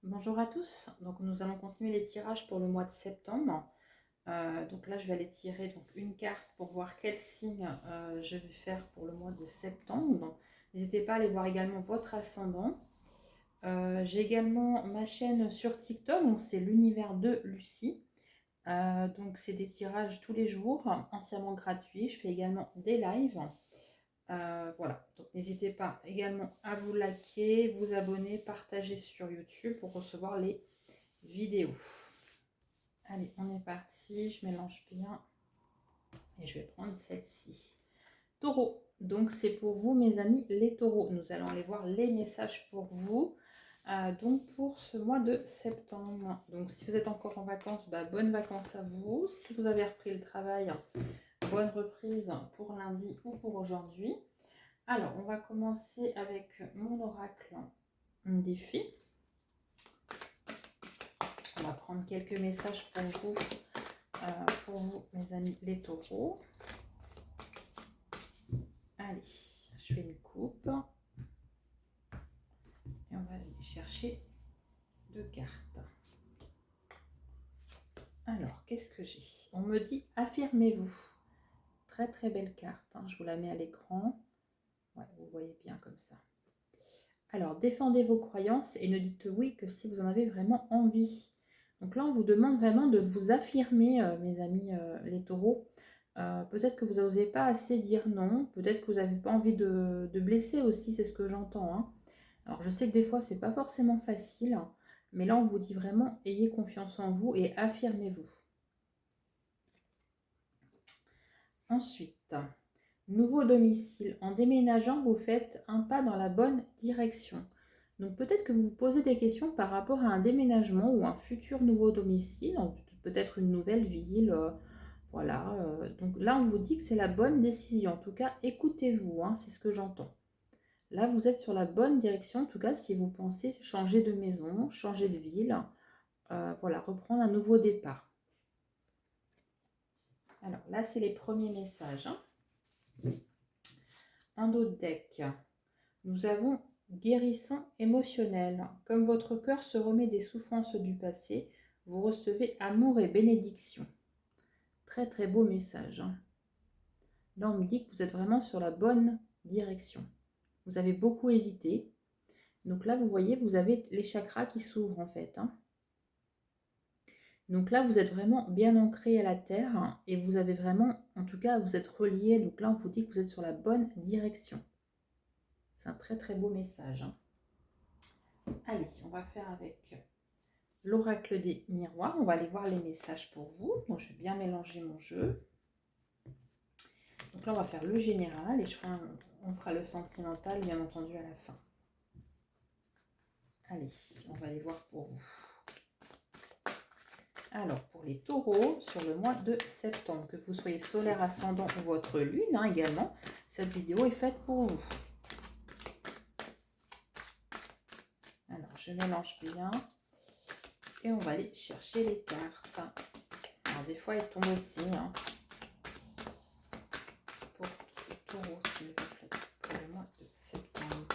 Bonjour à tous, donc nous allons continuer les tirages pour le mois de septembre. Donc là je vais aller tirer donc une carte pour voir quel signe je vais faire pour le mois de septembre. Donc n'hésitez pas à aller voir également votre ascendant. J'ai également ma chaîne sur TikTok, donc c'est l'univers de Lucie. Donc c'est des tirages tous les jours, entièrement gratuits. Je fais également des lives. Voilà, donc n'hésitez pas également à vous liker, vous abonner, partager sur YouTube pour recevoir les vidéos. Allez, on est parti, je mélange bien et je vais prendre celle-ci. Taureau, donc c'est pour vous mes amis les taureaux. Nous allons aller voir les messages pour vous. Donc pour ce mois de septembre. Donc si vous êtes encore en vacances, bonnes vacances à vous. Si vous avez repris le travail, bonne reprise pour lundi ou pour aujourd'hui. Alors, on va commencer avec mon oracle défi. On va prendre quelques messages pour vous, mes amis les taureaux. Allez, je fais une coupe. Et on va aller chercher deux cartes. Alors, qu'est-ce que j'ai? On me dit affirmez-vous. Très très belle carte. Je vous la mets à l'écran. Ouais, vous voyez bien comme ça. Alors, défendez vos croyances et ne dites oui que si vous en avez vraiment envie. Donc là, on vous demande vraiment de vous affirmer, mes amis les taureaux. Peut-être que vous n'osez pas assez dire non. Peut-être que vous n'avez pas envie de blesser aussi, c'est ce que j'entends. Alors, je sais que des fois, c'est pas forcément facile. Mais là, on vous dit vraiment, ayez confiance en vous et affirmez-vous. Ensuite, nouveau domicile. En déménageant, vous faites un pas dans la bonne direction. Donc peut-être que vous vous posez des questions par rapport à un déménagement ou un futur nouveau domicile, peut-être une nouvelle ville. Voilà. Donc là, on vous dit que c'est la bonne décision. En tout cas, écoutez-vous, c'est ce que j'entends. Là, vous êtes sur la bonne direction. En tout cas, si vous pensez changer de maison, changer de ville, voilà, reprendre un nouveau départ. Alors là, c'est les premiers messages. Un autre deck. Nous avons guérison émotionnelle. Comme votre cœur se remet des souffrances du passé, vous recevez amour et bénédiction. Très très beau message. Là, on me dit que vous êtes vraiment sur la bonne direction. Vous avez beaucoup hésité. Donc là, vous voyez, vous avez les chakras qui s'ouvrent en fait. Donc là, vous êtes vraiment bien ancré à la terre et vous avez vraiment, en tout cas, vous êtes relié. Donc là, on vous dit que vous êtes sur la bonne direction. C'est un très très beau message. Allez, on va faire avec l'oracle des miroirs. On va aller voir les messages pour vous. Donc, je vais bien mélanger mon jeu. Donc là, on va faire le général et on fera le sentimental, bien entendu, à la fin. Allez, on va aller voir pour vous. Alors, pour les taureaux, sur le mois de septembre, que vous soyez solaire, ascendant ou votre lune également, cette vidéo est faite pour vous. Alors, je mélange bien et on va aller chercher les cartes. Alors, des fois, elles tombent aussi. Pour les taureaux, s'il vous plaît, pour le mois de septembre.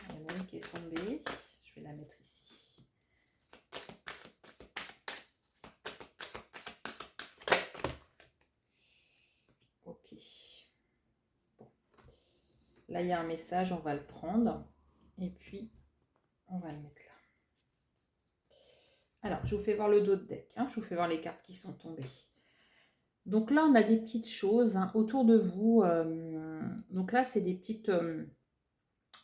Il y en a une qui est tombée. Je vais la mettre ici. Ok. Bon. Là, il y a un message, on va le prendre. Et puis, on va le mettre là. Alors, je vous fais voir le dos de deck. Je vous fais voir les cartes qui sont tombées. Donc là, on a des petites choses autour de vous. Donc là, c'est des petites...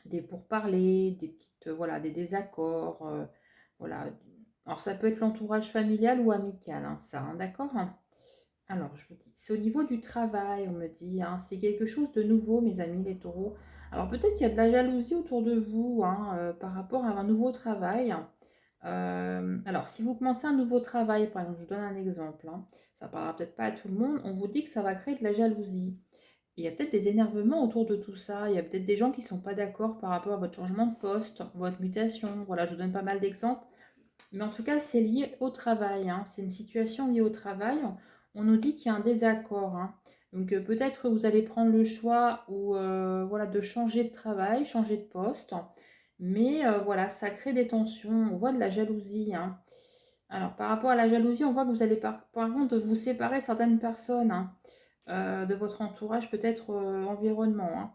des pourparlers, des petites... voilà, des désaccords. Voilà. Alors, ça peut être l'entourage familial ou amical, ça, d'accord? Alors, je vous dis, c'est au niveau du travail, on me dit, c'est quelque chose de nouveau, mes amis les taureaux. Alors, peut-être qu'il y a de la jalousie autour de vous par rapport à un nouveau travail. Alors, si vous commencez un nouveau travail, par exemple, je vous donne un exemple, ça ne parlera peut-être pas à tout le monde, on vous dit que ça va créer de la jalousie. Il y a peut-être des énervements autour de tout ça, il y a peut-être des gens qui ne sont pas d'accord par rapport à votre changement de poste, votre mutation. Voilà, je vous donne pas mal d'exemples. Mais en tout cas, c'est lié au travail. C'est une situation liée au travail. On nous dit qu'il y a un désaccord. Donc peut-être que vous allez prendre le choix ou voilà, de changer de travail, changer de poste. Mais voilà, ça crée des tensions. On voit de la jalousie, hein. Alors, par rapport à la jalousie, on voit que vous allez par contre vous séparer de certaines personnes, hein, de votre entourage, peut-être environnement,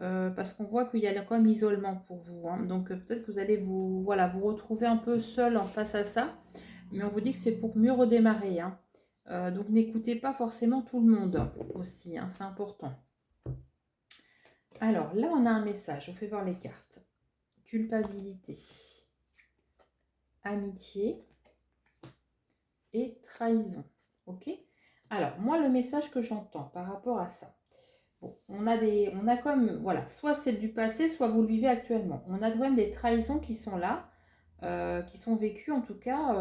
hein. Parce qu'on voit qu'il y a quand même isolement pour vous, hein. Donc, peut-être que vous allez vous, voilà, vous retrouver un peu seul en face à ça. Mais on vous dit que c'est pour mieux redémarrer, hein. Donc, n'écoutez pas forcément tout le monde aussi, hein, c'est important. Alors, là, on a un message. Je vous fais voir les cartes. Culpabilité, amitié et trahison. Ok? Alors, moi, le message que j'entends par rapport à ça. Bon, on a comme, voilà, soit c'est du passé, soit vous le vivez actuellement. On a quand même des trahisons qui sont là, qui sont vécues en tout cas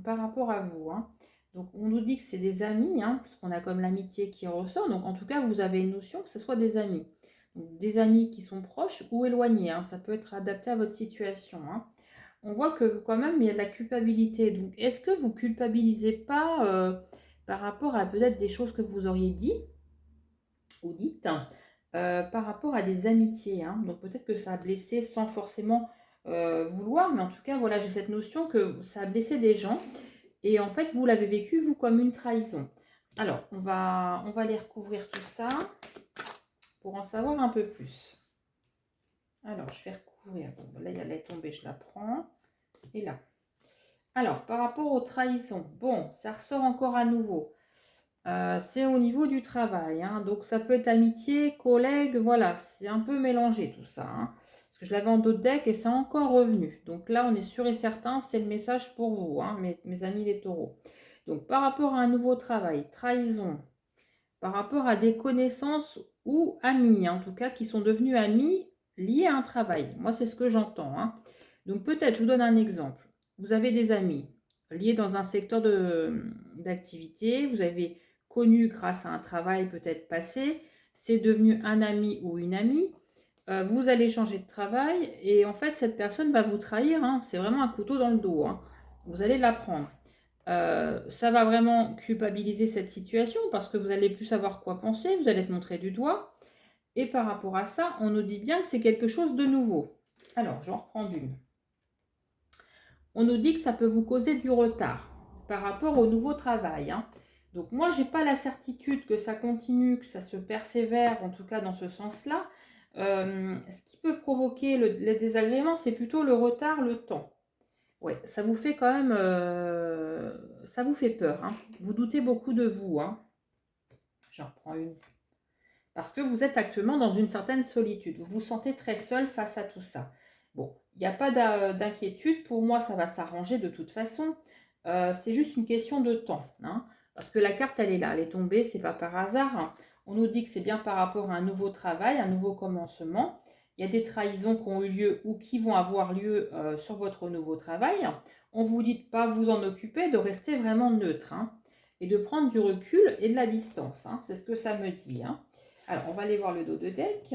par rapport à vous, hein. Donc, on nous dit que c'est des amis, hein, puisqu'on a comme l'amitié qui ressort. Donc, en tout cas, vous avez une notion que ce soit des amis. Donc, des amis qui sont proches ou éloignés, hein, ça peut être adapté à votre situation, hein. On voit que vous, quand même, il y a de la culpabilité. Donc, est-ce que vous culpabilisez pas par rapport à peut-être des choses que vous auriez dit ou dites par rapport à des amitiés, hein. Donc, peut-être que ça a blessé sans forcément vouloir, mais en tout cas, voilà, j'ai cette notion que ça a blessé des gens. Et en fait, vous l'avez vécu, vous, comme une trahison. Alors, on va aller recouvrir tout ça pour en savoir un peu plus. Alors, je vais recouvrir. Bon, là, elle est tombée, je la prends. Et là. Alors, par rapport aux trahisons, bon, ça ressort encore à nouveau. C'est au niveau du travail, hein. Donc ça peut être amitié, collègue, voilà, c'est un peu mélangé tout ça, hein. Parce que je l'avais en dos de deck et c'est encore revenu. Donc là, on est sûr et certain, c'est le message pour vous, hein, mes amis les taureaux. Donc par rapport à un nouveau travail, trahison, par rapport à des connaissances ou amis, hein, en tout cas, qui sont devenus amis liés à un travail. Moi, c'est ce que j'entends, hein. Donc peut-être, je vous donne un exemple. Vous avez des amis liés dans un secteur d'activité, vous avez connu grâce à un travail peut-être passé, c'est devenu un ami ou une amie, vous allez changer de travail et en fait cette personne va vous trahir, hein. C'est vraiment un couteau dans le dos, hein. Vous allez l'apprendre. Ça va vraiment culpabiliser cette situation parce que vous allez plus savoir quoi penser, vous allez être montré du doigt. Et par rapport à ça, on nous dit bien que c'est quelque chose de nouveau. Alors, j'en reprends une. On nous dit que ça peut vous causer du retard par rapport au nouveau travail, hein. Donc moi, je n'ai pas la certitude que ça continue, que ça se persévère, en tout cas dans ce sens-là. Ce qui peut provoquer le désagrément, c'est plutôt le retard, le temps. Ouais, ça vous fait quand même, ça vous fait peur, hein. Vous doutez beaucoup de vous, hein. J'en reprends une. Parce que vous êtes actuellement dans une certaine solitude. Vous vous sentez très seul face à tout ça. Bon, il n'y a pas d'inquiétude. Pour moi, ça va s'arranger de toute façon. C'est juste une question de temps, hein. Parce que la carte, elle est là. Elle est tombée, c'est pas par hasard, hein. On nous dit que c'est bien par rapport à un nouveau travail, un nouveau commencement. Il y a des trahisons qui ont eu lieu ou qui vont avoir lieu sur votre nouveau travail. On vous dit de ne pas vous en occuper, de rester vraiment neutre, hein, et de prendre du recul et de la distance, hein. C'est ce que ça me dit, hein. Alors, on va aller voir le dos de deck.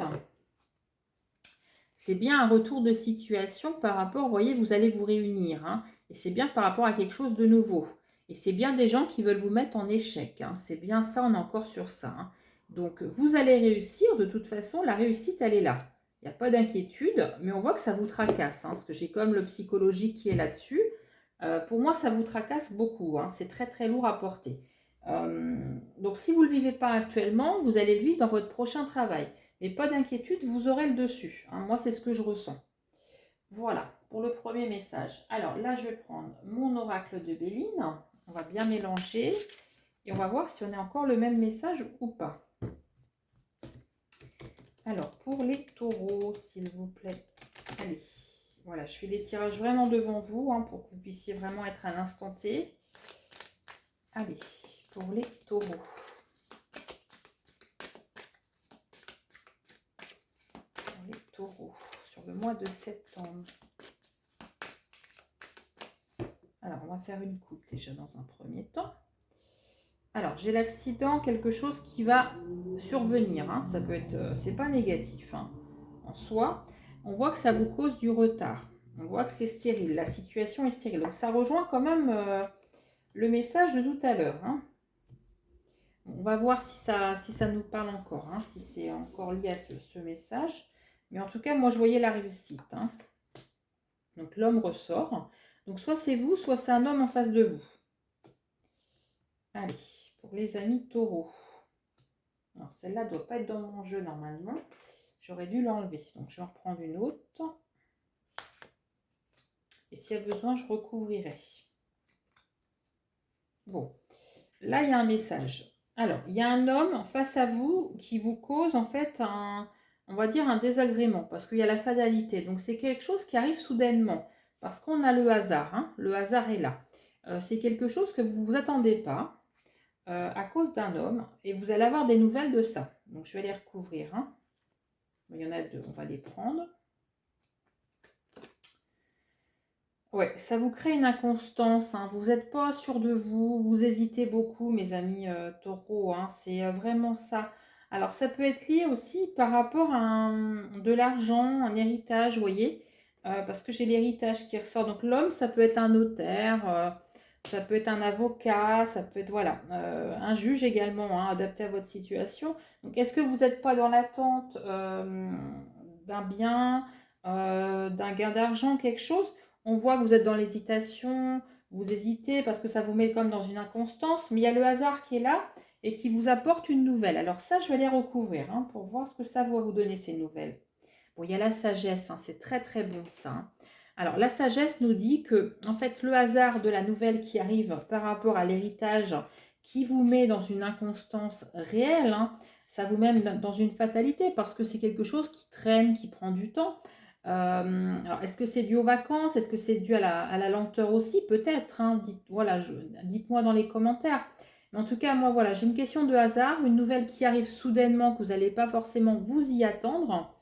C'est bien un retour de situation par rapport, vous voyez, vous allez vous réunir, hein, et c'est bien par rapport à quelque chose de nouveau. Et c'est bien des gens qui veulent vous mettre en échec, hein. C'est bien ça, on est encore sur ça, hein. Donc, vous allez réussir. De toute façon, la réussite, elle est là. Il n'y a pas d'inquiétude, mais on voit que ça vous tracasse, hein, parce que j'ai comme le psychologique qui est là-dessus. Pour moi, ça vous tracasse beaucoup, hein. C'est très, très lourd à porter. Donc, si vous ne le vivez pas actuellement, vous allez le vivre dans votre prochain travail. Mais pas d'inquiétude, vous aurez le dessus, hein. Moi, c'est ce que je ressens. Voilà, pour le premier message. Alors là, je vais prendre mon oracle de Béline. On va bien mélanger. Et on va voir si on a encore le même message ou pas. Alors, pour les taureaux, s'il vous plaît. Allez, voilà, je fais des tirages vraiment devant vous, hein, pour que vous puissiez vraiment être à l'instant T. Allez, pour les taureaux. Les taureaux sur le mois de septembre. Alors, on va faire une coupe déjà dans un premier temps. Alors, j'ai l'accident, quelque chose qui va survenir, hein. Ça peut être, c'est pas négatif, hein, en soi. On voit que ça vous cause du retard. On voit que c'est stérile, la situation est stérile. Donc, ça rejoint quand même le message de tout à l'heure, hein. On va voir si ça nous parle encore, hein, si c'est encore lié à ce message. Mais en tout cas, moi, je voyais la réussite. Hein. Donc, l'homme ressort. Donc, soit c'est vous, soit c'est un homme en face de vous. Allez, pour les amis taureaux. Alors, celle-là ne doit pas être dans mon jeu normalement. J'aurais dû l'enlever. Donc, je vais en reprendre une autre. Et s'il y a besoin, je recouvrirai. Bon, là, il y a un message. Alors, il y a un homme face à vous qui vous cause en fait on va dire un désagrément parce qu'il y a la fatalité. Donc, c'est quelque chose qui arrive soudainement parce qu'on a le hasard. Hein, le hasard est là. C'est quelque chose que vous ne vous attendez pas à cause d'un homme et vous allez avoir des nouvelles de ça. Donc, je vais les recouvrir. Hein. Il y en a deux, on va les prendre. Ouais, ça vous crée une inconstance, hein. Vous n'êtes pas sûr de vous, vous hésitez beaucoup, mes amis taureaux, hein. C'est vraiment ça. Alors, ça peut être lié aussi par rapport à de l'argent, un héritage, vous voyez, parce que j'ai l'héritage qui ressort. Donc, l'homme, ça peut être un notaire, ça peut être un avocat, ça peut être, voilà, un juge également, hein, adapté à votre situation. Donc, est-ce que vous n'êtes pas dans l'attente d'un bien, d'un gain d'argent, quelque chose? On voit que vous êtes dans l'hésitation, vous hésitez parce que ça vous met comme dans une inconstance, mais il y a le hasard qui est là et qui vous apporte une nouvelle. Alors ça, je vais les recouvrir hein, pour voir ce que ça va vous donner ces nouvelles. Bon, il y a la sagesse, hein, c'est très très bon ça. Hein. Alors la sagesse nous dit que en fait le hasard de la nouvelle qui arrive par rapport à l'héritage qui vous met dans une inconstance réelle, hein, ça vous met dans une fatalité parce que c'est quelque chose qui traîne, qui prend du temps. Alors, est-ce que c'est dû aux vacances? Est-ce que c'est dû à la lenteur aussi? Peut-être. Hein. Voilà, dites-moi dans les commentaires. Mais en tout cas, moi, voilà, j'ai une question de hasard, une nouvelle qui arrive soudainement que vous n'allez pas forcément vous y attendre.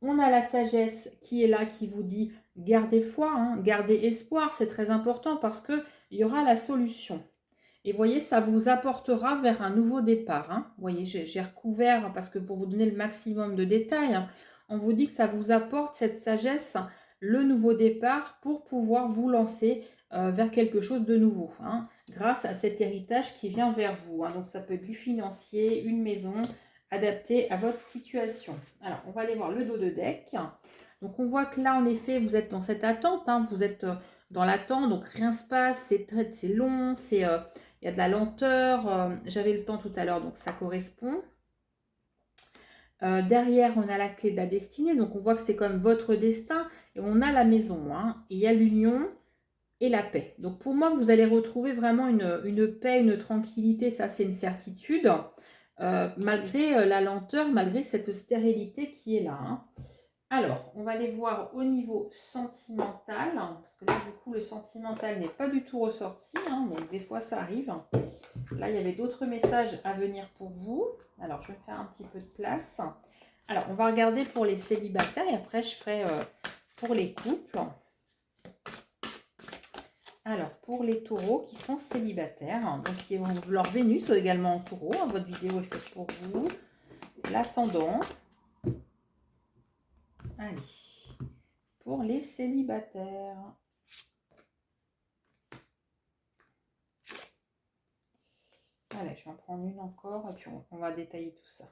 On a la sagesse qui est là, qui vous dit gardez foi, hein, gardez espoir, c'est très important parce qu'il y aura la solution. Et voyez, ça vous apportera vers un nouveau départ. Hein. Vous voyez, j'ai recouvert parce que pour vous donner le maximum de détails, hein, on vous dit que ça vous apporte cette sagesse, le nouveau départ pour pouvoir vous lancer vers quelque chose de nouveau. Hein, grâce à cet héritage qui vient vers vous. Hein. Donc ça peut être du financier, une maison adaptée à votre situation. Alors, on va aller voir le dos de deck. Donc on voit que là, en effet, vous êtes dans cette attente. Hein, vous êtes dans l'attente, donc rien ne se passe, c'est long, c'est... il y a de la lenteur. J'avais le temps tout à l'heure, donc ça correspond. Derrière, on a la clé de la destinée. Donc, on voit que c'est comme votre destin. Et on a la maison. Hein, et il y a l'union et la paix. Donc, pour moi, vous allez retrouver vraiment une paix, une tranquillité. Ça, c'est une certitude. Malgré la lenteur, malgré cette stérilité qui est là. Hein. Alors, on va aller voir au niveau sentimental, parce que là, du coup, le sentimental n'est pas du tout ressorti, hein, donc des fois, ça arrive. Là, il y avait d'autres messages à venir pour vous. Alors, je vais me faire un petit peu de place. Alors, on va regarder pour les célibataires et après, je ferai pour les couples. Alors, pour les taureaux qui sont célibataires, donc leur Vénus également en taureau, hein, votre vidéo est faite pour vous. L'ascendant. Allez. Pour les célibataires. Allez, je vais en prendre une encore et puis on va détailler tout ça.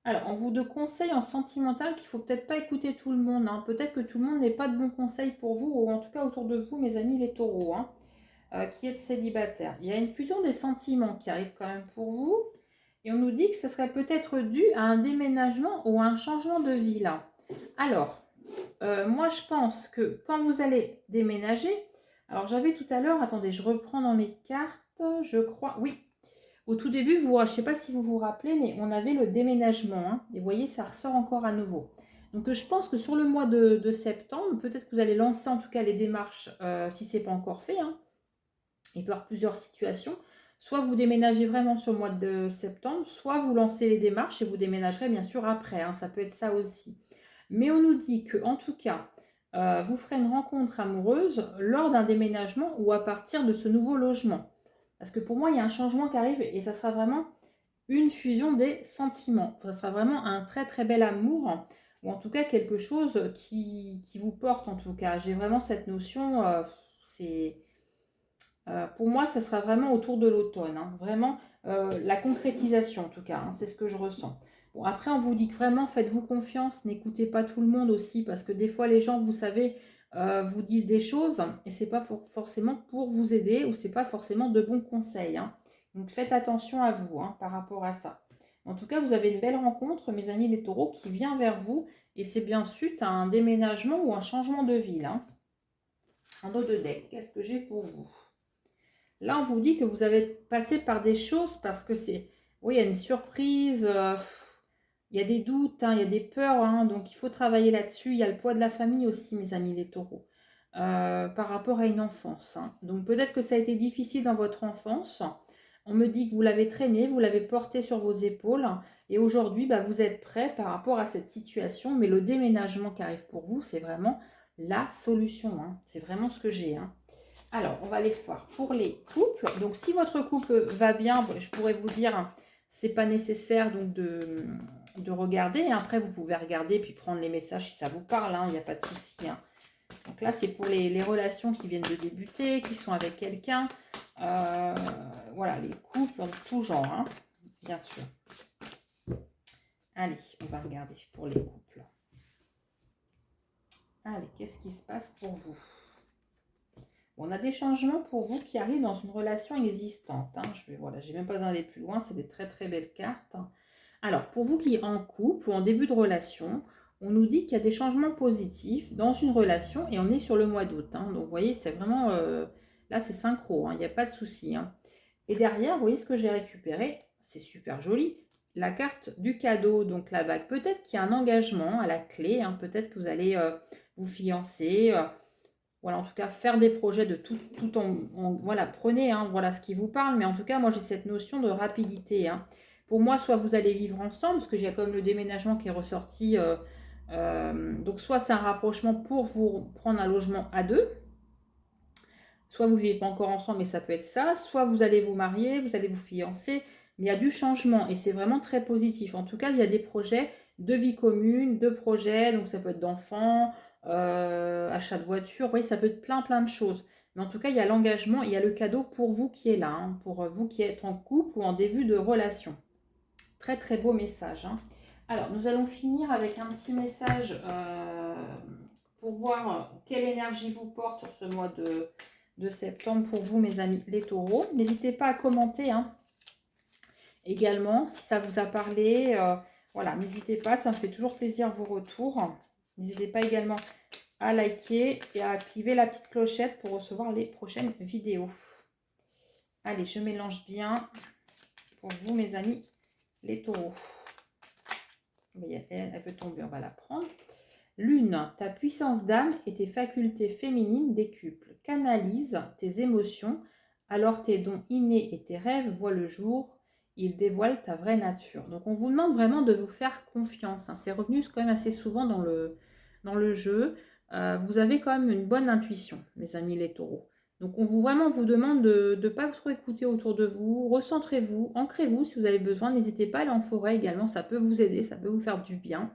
Alors, on vous de conseils en sentimental qu'il ne faut peut-être pas écouter tout le monde. Hein. Peut-être que tout le monde n'est pas de bons conseils pour vous, ou en tout cas autour de vous, mes amis les taureaux, hein, qui êtes célibataires. Il y a une fusion des sentiments qui arrive quand même pour vous. Et on nous dit que ce serait peut-être dû à un déménagement ou à un changement de ville. Alors, moi je pense que quand vous allez déménager, alors j'avais tout à l'heure, attendez, je reprends dans mes cartes, je crois, oui. Au tout début, je ne sais pas si vous vous rappelez, mais on avait le déménagement. Hein, et vous voyez, ça ressort encore à nouveau. Donc je pense que sur le mois de septembre, peut-être que vous allez lancer en tout cas les démarches si ce n'est pas encore fait. Hein. Il peut y avoir plusieurs situations. Soit vous déménagez vraiment sur le mois de septembre, soit vous lancez les démarches et vous déménagerez bien sûr après. Hein, ça peut être ça aussi. Mais on nous dit que en tout cas, vous ferez une rencontre amoureuse lors d'un déménagement ou à partir de ce nouveau logement. Parce que pour moi, il y a un changement qui arrive et ça sera vraiment une fusion des sentiments. Ça sera vraiment un très très bel amour ou en tout cas quelque chose qui vous porte en tout cas. J'ai vraiment cette notion, pour moi, ça sera vraiment autour de l'automne. Hein. Vraiment la concrétisation en tout cas, hein, c'est ce que je ressens. Bon, après, on vous dit que vraiment, faites-vous confiance, n'écoutez pas tout le monde aussi, parce que des fois, les gens, vous savez, vous disent des choses, et c'est pas forcément pour vous aider, ou c'est pas forcément de bons conseils, hein. Donc, faites attention à vous, hein, par rapport à ça. En tout cas, vous avez une belle rencontre, mes amis les taureaux, qui vient vers vous, et c'est bien suite à un déménagement ou un changement de ville, hein. Un dos de deck, qu'est-ce que j'ai pour vous? Là, on vous dit que vous avez passé par des choses parce que c'est... Oui, il y a une surprise, il y a des doutes, hein, il y a des peurs, hein, donc il faut travailler là-dessus. Il y a le poids de la famille aussi, mes amis les taureaux, par rapport à une enfance, hein. Donc peut-être que ça a été difficile dans votre enfance. On me dit que vous l'avez traîné, vous l'avez porté sur vos épaules. Et aujourd'hui, bah, vous êtes prêt par rapport à cette situation. Mais le déménagement qui arrive pour vous, c'est vraiment la solution, hein. C'est vraiment ce que j'ai, hein. Alors, on va aller voir pour les couples. Donc, si votre couple va bien, je pourrais vous dire, c'est pas nécessaire donc de regarder. Après, vous pouvez regarder puis prendre les messages si ça vous parle, hein, il n'y a pas de souci, hein. Donc là, c'est pour les relations qui viennent de débuter, qui sont avec quelqu'un. Voilà, les couples en tout genre, hein, bien sûr. Allez, on va regarder pour les couples. Allez, qu'est-ce qui se passe pour vous? On a des changements pour vous qui arrivent dans une relation existante, hein. Voilà, j'ai même pas besoin d'aller plus loin, c'est des très très belles cartes. Alors, pour vous qui êtes en couple ou en début de relation, on nous dit qu'il y a des changements positifs dans une relation et on est sur le mois d'août, hein. Donc, vous voyez, c'est vraiment... là, c'est synchro, hein, il n'y a pas de souci, hein. Et derrière, vous voyez ce que j'ai récupéré, c'est super joli. La carte du cadeau, donc la bague. Peut-être qu'il y a un engagement à la clé, hein. Peut-être que vous allez vous fiancer... voilà, en tout cas, faire des projets de tout voilà, prenez, hein, voilà ce qui vous parle. Mais en tout cas, moi, j'ai cette notion de rapidité, hein. Pour moi, soit vous allez vivre ensemble, parce que j'ai comme le déménagement qui est ressorti. Donc, soit c'est un rapprochement pour vous prendre un logement à deux. Soit vous ne vivez pas encore ensemble, mais ça peut être ça. Soit vous allez vous marier, vous allez vous fiancer. Mais il y a du changement et c'est vraiment très positif. En tout cas, il y a des projets de vie commune, de projets. Donc, ça peut être d'enfants, achat de voiture. Vous voyez, ça peut être plein de choses. Mais en tout cas, il y a l'engagement, il y a le cadeau pour vous qui est là, hein, pour vous qui êtes en couple ou en début de relation. Très beau message, hein. Alors, nous allons finir avec un petit message pour voir quelle énergie vous porte sur ce mois de septembre pour vous, mes amis les taureaux. N'hésitez pas à commenter, hein, également si ça vous a parlé. Voilà, n'hésitez pas, ça me fait toujours plaisir vos retours. N'hésitez pas également à liker et à activer la petite clochette pour recevoir les prochaines vidéos. Allez, je mélange bien pour vous, mes amis les taureaux. Elle veut tomber, on va la prendre. Lune, ta puissance d'âme et tes facultés féminines décuplent. Canalise tes émotions, alors tes dons innés et tes rêves voient le jour. Ils dévoilent ta vraie nature. Donc on vous demande vraiment de vous faire confiance, hein. C'est revenu quand même assez souvent dans le jeu. Vous avez quand même une bonne intuition, mes amis les taureaux. Donc on vous demande de ne pas trop écouter autour de vous. Recentrez-vous, ancrez-vous si vous avez besoin. N'hésitez pas à aller en forêt également, ça peut vous aider, ça peut vous faire du bien.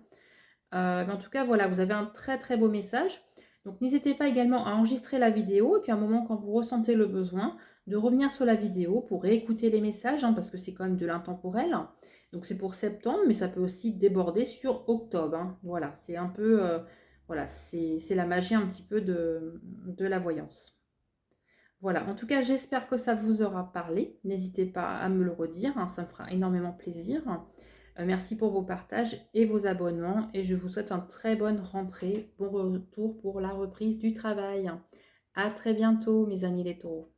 Mais en tout cas, voilà, vous avez un très beau message. Donc n'hésitez pas également à enregistrer la vidéo et puis à un moment quand vous ressentez le besoin, de revenir sur la vidéo pour réécouter les messages, hein, parce que c'est quand même de l'intemporel. Donc c'est pour septembre, mais ça peut aussi déborder sur octobre, hein. Voilà, c'est un peu... voilà, c'est la magie un petit peu de la voyance. Voilà, en tout cas, j'espère que ça vous aura parlé. N'hésitez pas à me le redire, hein, ça me fera énormément plaisir. Merci pour vos partages et vos abonnements et je vous souhaite une très bonne rentrée. Bon retour pour la reprise du travail. À très bientôt, mes amis les taureaux.